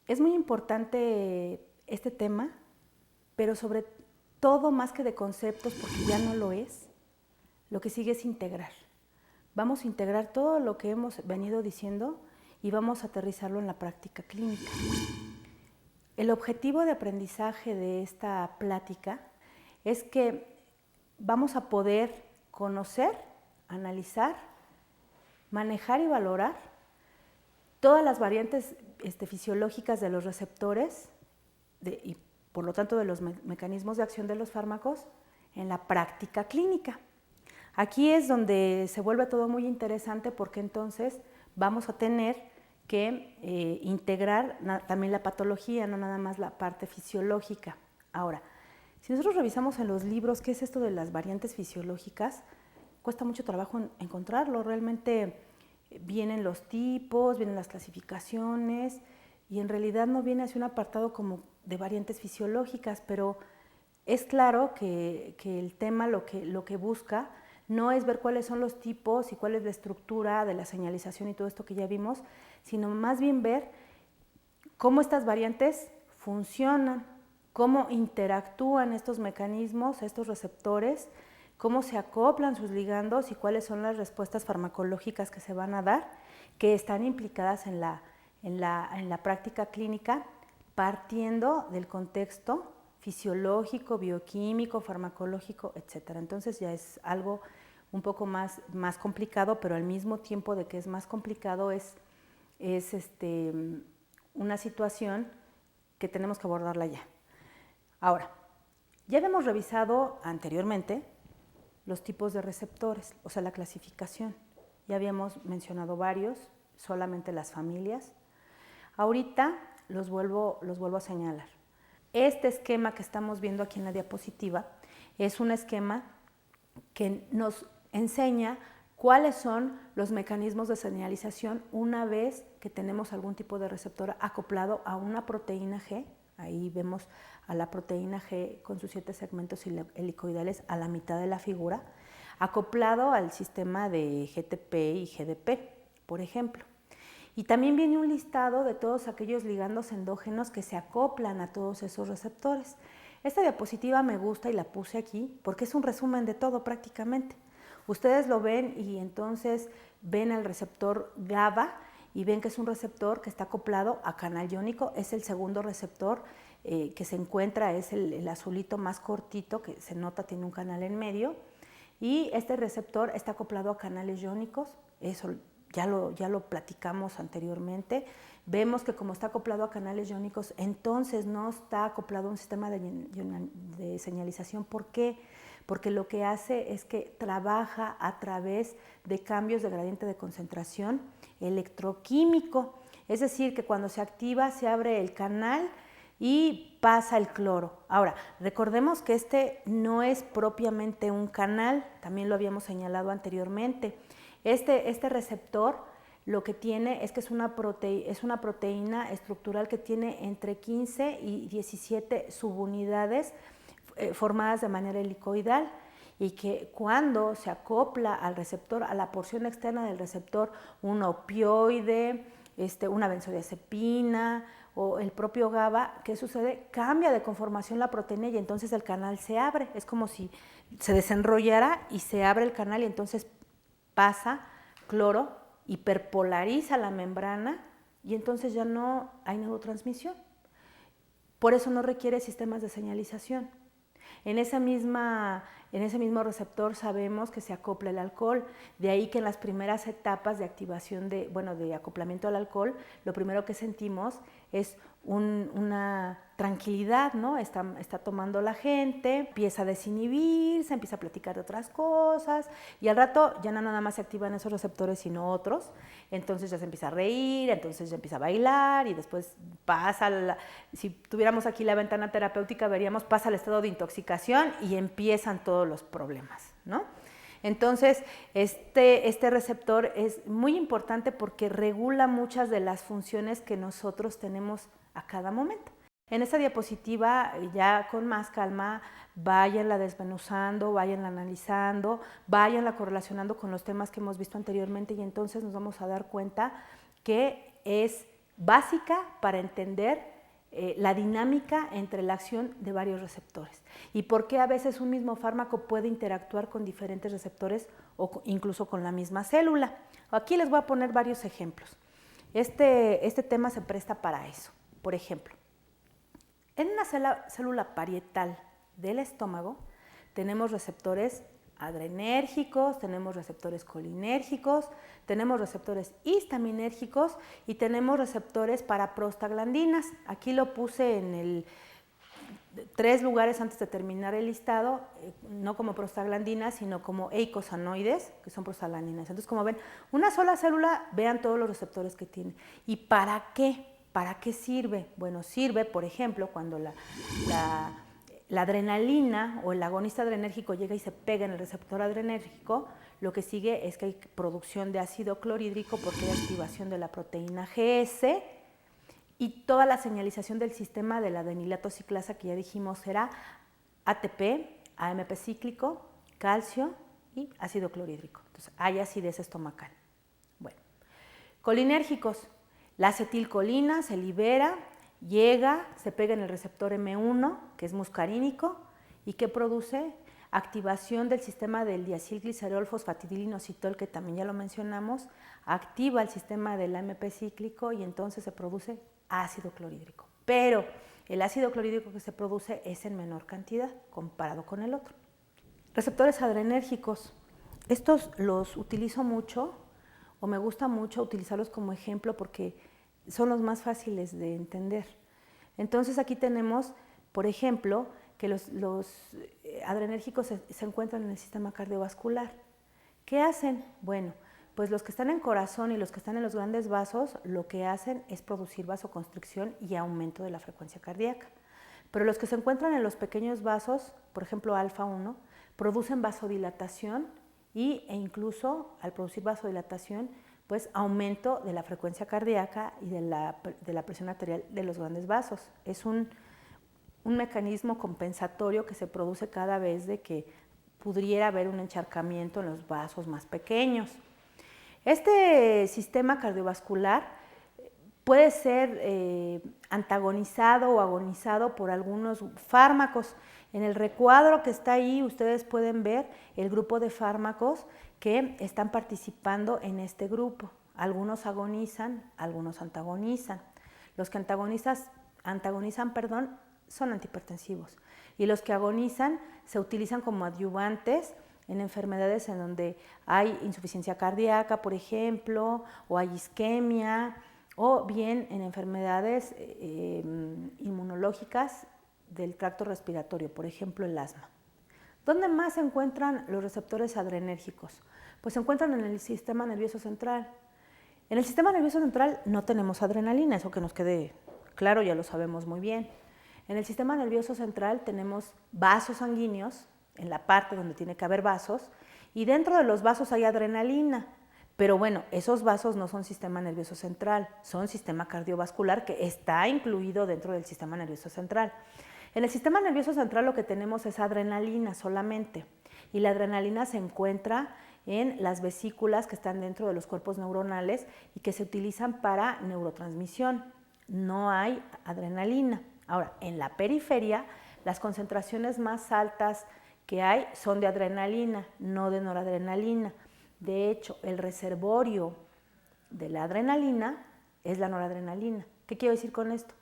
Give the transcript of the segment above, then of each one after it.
Es muy importante este tema, pero sobre todo más que de conceptos, porque ya no lo es, lo que sigue es integrar. Vamos a integrar todo lo que hemos venido diciendo y vamos a aterrizarlo en la práctica clínica. El objetivo de aprendizaje de esta plática es que vamos a poder conocer, analizar, manejar y valorar todas las variantes fisiológicas de los receptores y por lo tanto de los mecanismos de acción de los fármacos en la práctica clínica. Aquí es donde se vuelve todo muy interesante porque entonces vamos a tener que integrar también la patología, no nada más la parte fisiológica. Ahora, si nosotros revisamos en los libros qué es esto de las variantes fisiológicas, cuesta mucho trabajo encontrarlo. Realmente vienen los tipos, vienen las clasificaciones y en realidad no viene así un apartado como de variantes fisiológicas, pero es claro que el tema lo que busca no es ver cuáles son los tipos y cuál es la estructura de la señalización y todo esto que ya vimos, sino más bien ver cómo estas variantes funcionan, cómo interactúan estos mecanismos, estos receptores, cómo se acoplan sus ligandos y cuáles son las respuestas farmacológicas que se van a dar, que están implicadas en la práctica clínica, partiendo del contexto fisiológico, bioquímico, farmacológico, etc. Entonces ya es algo un poco más complicado, pero al mismo tiempo de que es más complicado es una situación que tenemos que abordarla ya. Ahora, ya habíamos revisado anteriormente los tipos de receptores, o sea, la clasificación. Ya habíamos mencionado varios, solamente las familias. Ahorita los vuelvo a señalar. Este esquema que estamos viendo aquí en la diapositiva es un esquema que nos enseña cuáles son los mecanismos de señalización una vez que tenemos algún tipo de receptor acoplado a una proteína G. Ahí vemos a la proteína G con sus 7 segmentos helicoidales a la mitad de la figura, acoplado al sistema de GTP y GDP, por ejemplo. Y también viene un listado de todos aquellos ligandos endógenos que se acoplan a todos esos receptores. Esta diapositiva me gusta y la puse aquí porque es un resumen de todo prácticamente. Ustedes lo ven y entonces ven el receptor GABA y ven que es un receptor que está acoplado a canal iónico. Es el segundo receptor que se encuentra, es el azulito más cortito que se nota tiene un canal en medio. Y este receptor está acoplado a canales iónicos, eso ya lo platicamos anteriormente. Vemos que como está acoplado a canales iónicos, entonces no está acoplado a un sistema de señalización. ¿Por qué? Porque lo que hace es que trabaja a través de cambios de gradiente de concentración electroquímico. Es decir, que cuando se activa se abre el canal y pasa el cloro. Ahora, recordemos que este no es propiamente un canal, también lo habíamos señalado anteriormente. Este receptor lo que tiene es que es una proteína estructural que tiene entre 15 y 17 subunidades formadas de manera helicoidal y que cuando se acopla al receptor, a la porción externa del receptor, un opioide, una benzodiazepina o el propio GABA, ¿qué sucede? Cambia de conformación la proteína y entonces el canal se abre. Es como si se desenrollara y se abre el canal y entonces pasa cloro, hiperpolariza la membrana y entonces ya no hay neurotransmisión. Por eso no requiere sistemas de señalización. En ese mismo receptor sabemos que se acopla el alcohol, de ahí que en las primeras etapas de activación de acoplamiento al alcohol, lo primero que sentimos es una tranquilidad, ¿no? Está tomando la gente, empieza a desinhibirse, empieza a platicar de otras cosas y al rato ya no nada más se activan esos receptores sino otros, entonces ya se empieza a reír, entonces ya empieza a bailar y después pasa, si tuviéramos aquí la ventana terapéutica veríamos, pasa al estado de intoxicación y empiezan todos los problemas, ¿no? Entonces, este receptor es muy importante porque regula muchas de las funciones que nosotros tenemos a cada momento. En esta diapositiva, ya con más calma, váyanla desmenuzando, váyanla analizando, váyanla correlacionando con los temas que hemos visto anteriormente y entonces nos vamos a dar cuenta que es básica para entender la dinámica entre la acción de varios receptores y por qué a veces un mismo fármaco puede interactuar con diferentes receptores o incluso con la misma célula. Aquí les voy a poner varios ejemplos. Este tema se presta para eso. Por ejemplo, en una célula parietal del estómago tenemos receptores adrenérgicos, tenemos receptores colinérgicos, tenemos receptores histaminérgicos y tenemos receptores para prostaglandinas. Aquí lo puse en 3 lugares antes de terminar el listado, no como prostaglandinas, sino como eicosanoides, que son prostaglandinas. Entonces, como ven, una sola célula, vean todos los receptores que tiene. ¿Y para qué? ¿Para qué sirve? Bueno, sirve, por ejemplo, cuando la adrenalina o el agonista adrenérgico llega y se pega en el receptor adrenérgico, lo que sigue es que hay producción de ácido clorhídrico porque hay activación de la proteína GS y toda la señalización del sistema de la adenilato ciclasa que ya dijimos será ATP, AMP cíclico, calcio y ácido clorhídrico. Entonces, hay acidez estomacal. Bueno, colinérgicos. La acetilcolina se libera, llega, se pega en el receptor M1, que es muscarínico, y que produce activación del sistema del diacilglicerol fosfatidilinositol, que también ya lo mencionamos, activa el sistema del AMP cíclico y entonces se produce ácido clorhídrico. Pero el ácido clorhídrico que se produce es en menor cantidad comparado con el otro. Receptores adrenérgicos. Estos los utilizo mucho o me gusta mucho utilizarlos como ejemplo porque son los más fáciles de entender. Entonces aquí tenemos, por ejemplo, que los adrenérgicos se encuentran en el sistema cardiovascular. ¿Qué hacen? Bueno, pues los que están en corazón y los que están en los grandes vasos lo que hacen es producir vasoconstricción y aumento de la frecuencia cardíaca. Pero los que se encuentran en los pequeños vasos, por ejemplo alfa 1, producen vasodilatación e incluso al producir vasodilatación, pues aumento de la frecuencia cardíaca y de la presión arterial de los grandes vasos. Es un mecanismo compensatorio que se produce cada vez de que pudiera haber un encharcamiento en los vasos más pequeños. Este sistema cardiovascular puede ser antagonizado o agonizado por algunos fármacos. En el recuadro que está ahí ustedes pueden ver el grupo de fármacos que están participando en este grupo. Algunos agonizan, algunos antagonizan. Los que antagonizan, son antihipertensivos y los que agonizan se utilizan como adyuvantes en enfermedades en donde hay insuficiencia cardíaca, por ejemplo, o hay isquemia, o bien en enfermedades inmunológicas del tracto respiratorio, por ejemplo, el asma. ¿Dónde más se encuentran los receptores adrenérgicos? Pues se encuentran en el sistema nervioso central. En el sistema nervioso central no tenemos adrenalina, eso que nos quede claro, ya lo sabemos muy bien. En el sistema nervioso central tenemos vasos sanguíneos, en la parte donde tiene que haber vasos, y dentro de los vasos hay adrenalina. Pero bueno, esos vasos no son sistema nervioso central, son sistema cardiovascular que está incluido dentro del sistema nervioso central. En el sistema nervioso central lo que tenemos es adrenalina solamente, y la adrenalina se encuentra en las vesículas que están dentro de los cuerpos neuronales y que se utilizan para neurotransmisión. No hay adrenalina. Ahora, en la periferia, las concentraciones más altas que hay son de adrenalina, no de noradrenalina. De hecho, el reservorio de la adrenalina es la noradrenalina. ¿Qué quiero decir con esto?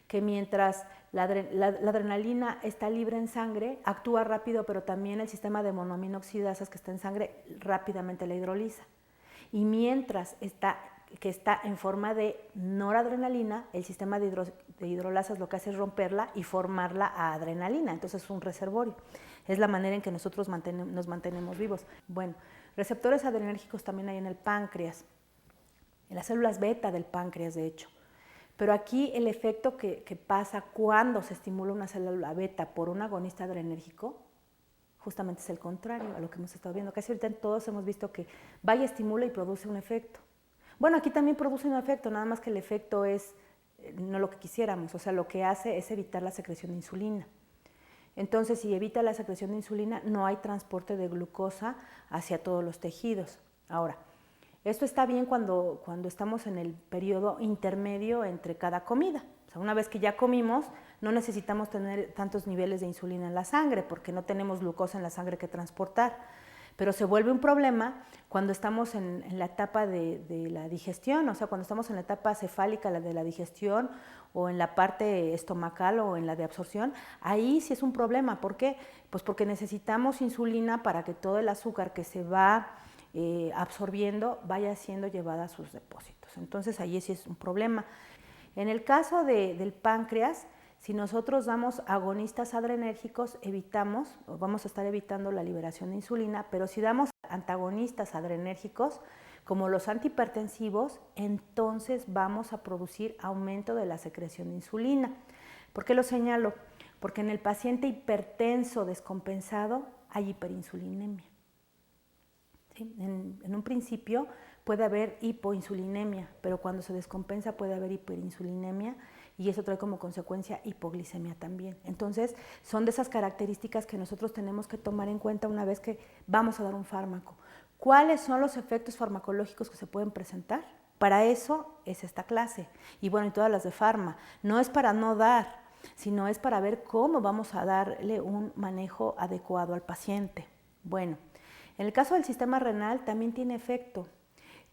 Que mientras la adrenalina está libre en sangre, actúa rápido, pero también el sistema de monoaminoxidasas que está en sangre rápidamente la hidroliza. Y mientras está en forma de noradrenalina, el sistema de hidrolasas lo que hace es romperla y formarla a adrenalina. Entonces es un reservorio. Es la manera en que nosotros nos mantenemos vivos. Bueno, receptores adrenérgicos también hay en el páncreas, en las células beta del páncreas, de hecho. Pero aquí el efecto que pasa cuando se estimula una célula beta por un agonista adrenérgico, justamente es el contrario a lo que hemos estado viendo. Casi ahorita todos hemos visto que vaya, estimula y produce un efecto. Bueno, aquí también produce un efecto, nada más que el efecto es no lo que quisiéramos, o sea, lo que hace es evitar la secreción de insulina. Entonces, si evita la secreción de insulina, no hay transporte de glucosa hacia todos los tejidos. Ahora, Esto está bien cuando estamos en el periodo intermedio entre cada comida. O sea, una vez que ya comimos, no necesitamos tener tantos niveles de insulina en la sangre porque no tenemos glucosa en la sangre que transportar. Pero se vuelve un problema cuando estamos en la etapa de la digestión, o sea, cuando estamos en la etapa cefálica, la de la digestión, o en la parte estomacal o en la de absorción, ahí sí es un problema. ¿Por qué? Pues porque necesitamos insulina para que todo el azúcar que se va absorbiendo vaya siendo llevada a sus depósitos. Entonces ahí sí es un problema. En el caso del páncreas, si nosotros damos agonistas adrenérgicos, vamos a estar evitando la liberación de insulina, pero si damos antagonistas adrenérgicos, como los antihipertensivos, entonces vamos a producir aumento de la secreción de insulina. ¿Por qué lo señalo? Porque en el paciente hipertenso descompensado hay hiperinsulinemia. ¿Sí? En un principio puede haber hipoinsulinemia, pero cuando se descompensa puede haber hiperinsulinemia y eso trae como consecuencia hipoglicemia también. Entonces, son de esas características que nosotros tenemos que tomar en cuenta una vez que vamos a dar un fármaco. ¿Cuáles son los efectos farmacológicos que se pueden presentar? Para eso es esta clase. Y bueno, y todas las de farma. No es para no dar, sino es para ver cómo vamos a darle un manejo adecuado al paciente. Bueno, en el caso del sistema renal también tiene efecto.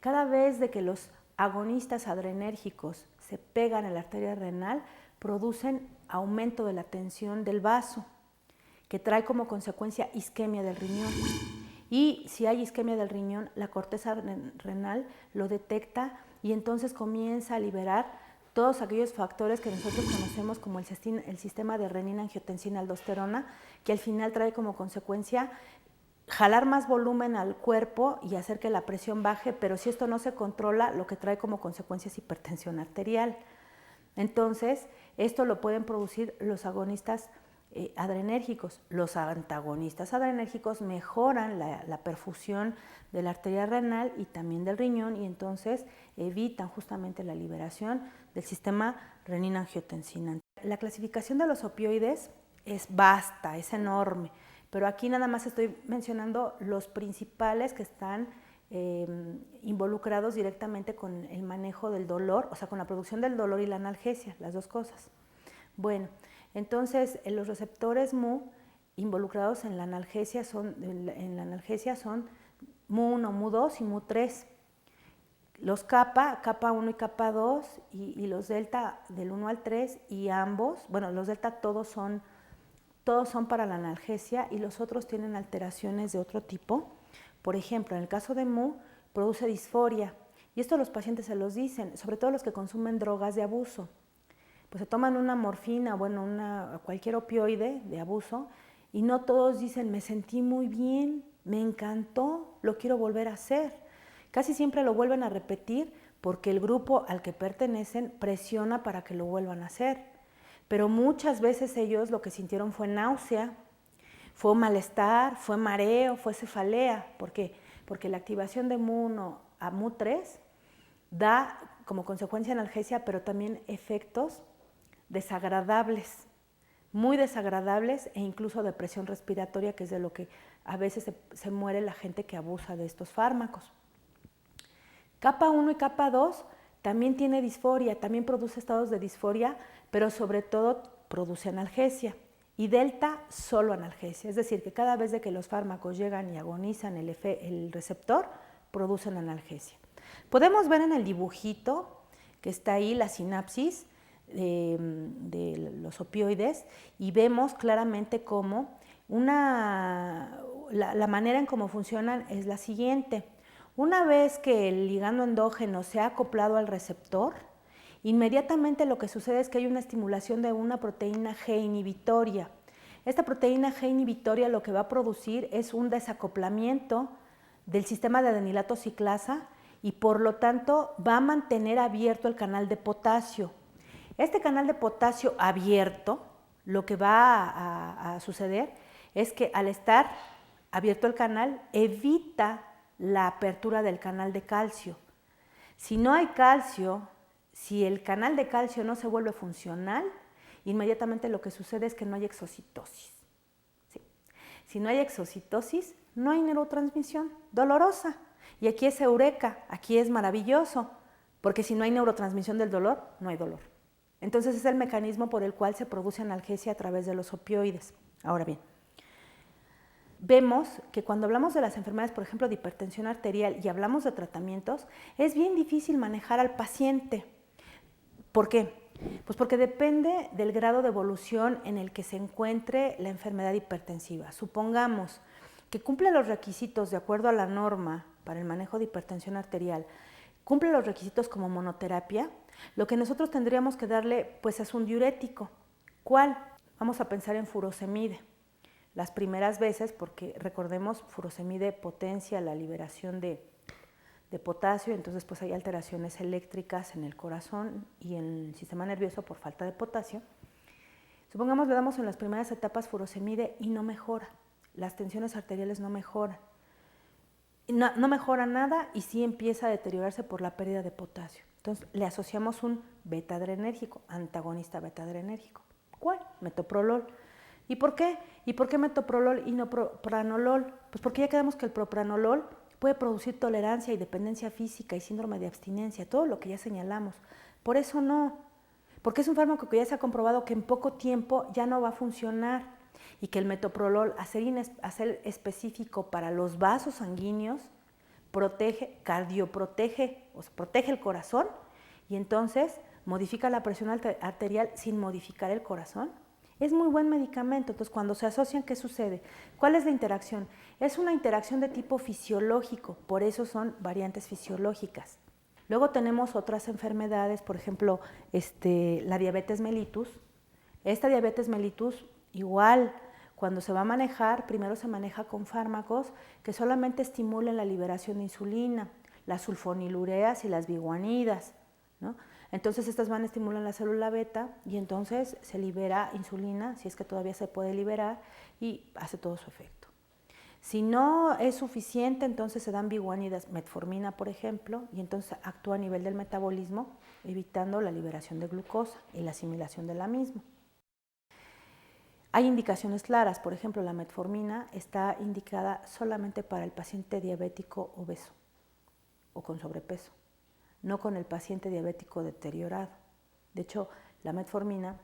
Cada vez de que los agonistas adrenérgicos se pegan a la arteria renal, producen aumento de la tensión del vaso, que trae como consecuencia isquemia del riñón. Y si hay isquemia del riñón, la corteza renal lo detecta y entonces comienza a liberar todos aquellos factores que nosotros conocemos como el sistema de renina-angiotensina-aldosterona, que al final trae como consecuencia jalar más volumen al cuerpo y hacer que la presión baje, pero si esto no se controla, lo que trae como consecuencia es hipertensión arterial. Entonces, esto lo pueden producir los agonistas adrenérgicos. Los antagonistas adrenérgicos mejoran la perfusión de la arteria renal y también del riñón y entonces evitan justamente la liberación del sistema renina-angiotensina. La clasificación de los opioides es vasta, es enorme. Pero aquí nada más estoy mencionando los principales que están involucrados directamente con el manejo del dolor, o sea, con la producción del dolor y la analgesia, las dos cosas. Bueno, entonces los receptores Mu involucrados en la analgesia son Mu1, Mu2 y Mu3. Los kappa 1 y kappa 2 y los delta del 1 al 3 y ambos, bueno, los delta todos son para la analgesia y los otros tienen alteraciones de otro tipo. Por ejemplo, en el caso de Mu, produce disforia. Y esto los pacientes se los dicen, sobre todo los que consumen drogas de abuso. Pues se toman una morfina, bueno, cualquier opioide de abuso, y no todos dicen, me sentí muy bien, me encantó, lo quiero volver a hacer. Casi siempre lo vuelven a repetir porque el grupo al que pertenecen presiona para que lo vuelvan a hacer. Pero muchas veces ellos lo que sintieron fue náusea, fue malestar, fue mareo, fue cefalea. ¿Por qué? Porque la activación de Mu1 a Mu3 da como consecuencia analgesia, pero también efectos desagradables, muy desagradables e incluso depresión respiratoria, que es de lo que a veces se muere la gente que abusa de estos fármacos. Kappa 1 y kappa 2 también tiene disforia, también produce estados de disforia, pero sobre todo produce analgesia. Y delta solo analgesia, es decir, que cada vez de que los fármacos llegan y agonizan el receptor, producen analgesia. Podemos ver en el dibujito que está ahí la sinapsis de los opioides y vemos claramente cómo la manera en cómo funcionan es la siguiente. Una vez que el ligando endógeno se ha acoplado al receptor, inmediatamente lo que sucede es que hay una estimulación de una proteína G inhibitoria. Esta proteína G inhibitoria lo que va a producir es un desacoplamiento del sistema de adenilato ciclasa y por lo tanto va a mantener abierto el canal de potasio. Este canal de potasio abierto, lo que va a suceder es que al estar abierto el canal, evita la apertura del canal de calcio. Si no hay calcio, si el canal de calcio no se vuelve funcional, inmediatamente lo que sucede es que no hay exocitosis. ¿Sí? Si no hay exocitosis, no hay neurotransmisión dolorosa. Y aquí es eureka, aquí es maravilloso, porque si no hay neurotransmisión del dolor, no hay dolor. Entonces es el mecanismo por el cual se produce analgesia a través de los opioides. Ahora bien, vemos que cuando hablamos de las enfermedades, por ejemplo, de hipertensión arterial y hablamos de tratamientos, es bien difícil manejar al paciente. ¿Por qué? Pues porque depende del grado de evolución en el que se encuentre la enfermedad hipertensiva. Supongamos que cumple los requisitos de acuerdo a la norma para el manejo de hipertensión arterial, cumple los requisitos como monoterapia, lo que nosotros tendríamos que darle pues es un diurético. ¿Cuál? Vamos a pensar en furosemide. Las primeras veces, porque recordemos, furosemide potencia la liberación de potasio, entonces pues hay alteraciones eléctricas en el corazón y en el sistema nervioso por falta de potasio. Supongamos le damos en las primeras etapas furosemide y no mejora, las tensiones arteriales no mejoran. No mejora nada y sí empieza a deteriorarse por la pérdida de potasio. Entonces le asociamos un beta-adrenérgico, antagonista beta-adrenérgico. ¿Cuál? Metoprolol. ¿Y por qué? ¿Y por qué metoprolol y no propranolol? Pues porque ya quedamos que el propranolol puede producir tolerancia y dependencia física y síndrome de abstinencia, todo lo que ya señalamos. Por eso no, porque es un fármaco que ya se ha comprobado que en poco tiempo ya no va a funcionar y que el metoprolol, a ser específico para los vasos sanguíneos, cardioprotege, o sea, protege el corazón y entonces modifica la presión arterial sin modificar el corazón. Es muy buen medicamento. Entonces, cuando se asocian, ¿qué sucede? ¿Cuál es la interacción? Es una interacción de tipo fisiológico, por eso son variantes fisiológicas. Luego tenemos otras enfermedades, por ejemplo, la diabetes mellitus. Esta diabetes mellitus, igual, cuando se va a manejar, primero se maneja con fármacos que solamente estimulen la liberación de insulina, las sulfonilureas y las biguanidas, ¿no? Entonces estas van a estimular la célula beta y entonces se libera insulina, si es que todavía se puede liberar, y hace todo su efecto. Si no es suficiente, entonces se dan biguanidas, metformina por ejemplo, y entonces actúa a nivel del metabolismo, evitando la liberación de glucosa y la asimilación de la misma. Hay indicaciones claras, por ejemplo, la metformina está indicada solamente para el paciente diabético obeso o con sobrepeso, no con el paciente diabético deteriorado. De hecho, la metformina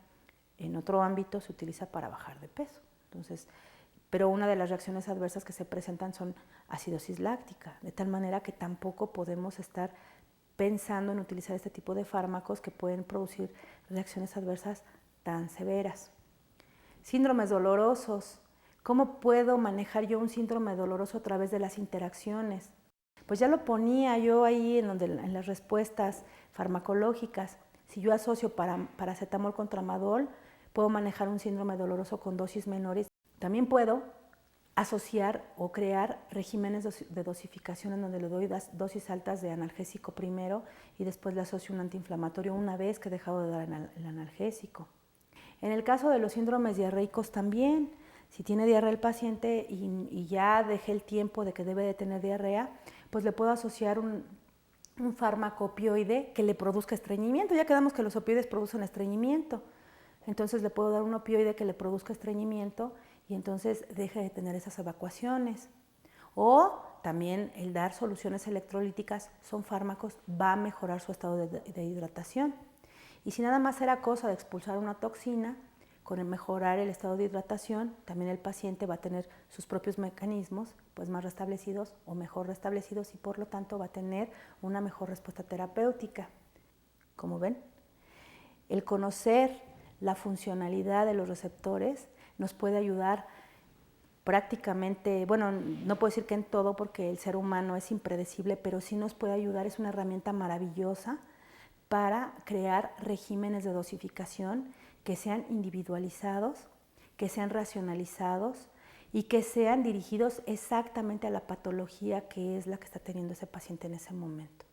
en otro ámbito se utiliza para bajar de peso. Entonces, pero una de las reacciones adversas que se presentan son acidosis láctica, de tal manera que tampoco podemos estar pensando en utilizar este tipo de fármacos que pueden producir reacciones adversas tan severas. Síndromes dolorosos. ¿Cómo puedo manejar yo un síndrome doloroso a través de las interacciones? Pues ya lo ponía yo ahí en las respuestas farmacológicas. Si yo asocio paracetamol con tramadol, puedo manejar un síndrome doloroso con dosis menores. También puedo asociar o crear regímenes de dosificación en donde le doy dosis altas de analgésico primero y después le asocio un antiinflamatorio una vez que he dejado de dar el analgésico. En el caso de los síndromes diarreicos también, si tiene diarrea el paciente y ya dejé el tiempo de que debe de tener diarrea, pues le puedo asociar un fármaco opioide que le produzca estreñimiento. Ya quedamos que los opioides producen estreñimiento. Entonces le puedo dar un opioide que le produzca estreñimiento y entonces deje de tener esas evacuaciones. O también el dar soluciones electrolíticas, son fármacos, va a mejorar su estado de hidratación. Y si nada más era cosa de expulsar una toxina, con el mejorar el estado de hidratación, también el paciente va a tener sus propios mecanismos pues más restablecidos o mejor restablecidos y por lo tanto va a tener una mejor respuesta terapéutica. Como ven, el conocer la funcionalidad de los receptores nos puede ayudar prácticamente, bueno, no puedo decir que en todo porque el ser humano es impredecible, pero sí nos puede ayudar, es una herramienta maravillosa para crear regímenes de dosificación que sean individualizados, que sean racionalizados y que sean dirigidos exactamente a la patología que es la que está teniendo ese paciente en ese momento.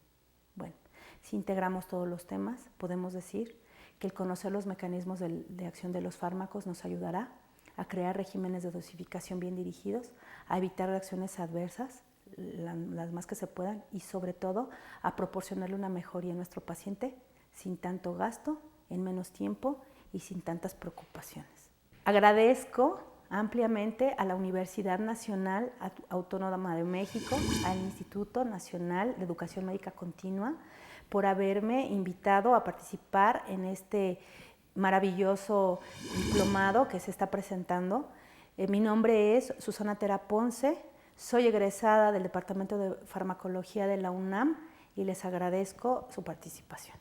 Bueno, si integramos todos los temas, podemos decir que el conocer los mecanismos de acción de los fármacos nos ayudará a crear regímenes de dosificación bien dirigidos, a evitar reacciones adversas, las más que se puedan, y sobre todo a proporcionarle una mejoría a nuestro paciente sin tanto gasto, en menos tiempo y sin tantas preocupaciones. Agradezco ampliamente a la Universidad Nacional Autónoma de México, al Instituto Nacional de Educación Médica Continua, por haberme invitado a participar en este maravilloso diplomado que se está presentando. Mi nombre es Susana Tera Ponce, soy egresada del Departamento de Farmacología de la UNAM y les agradezco su participación.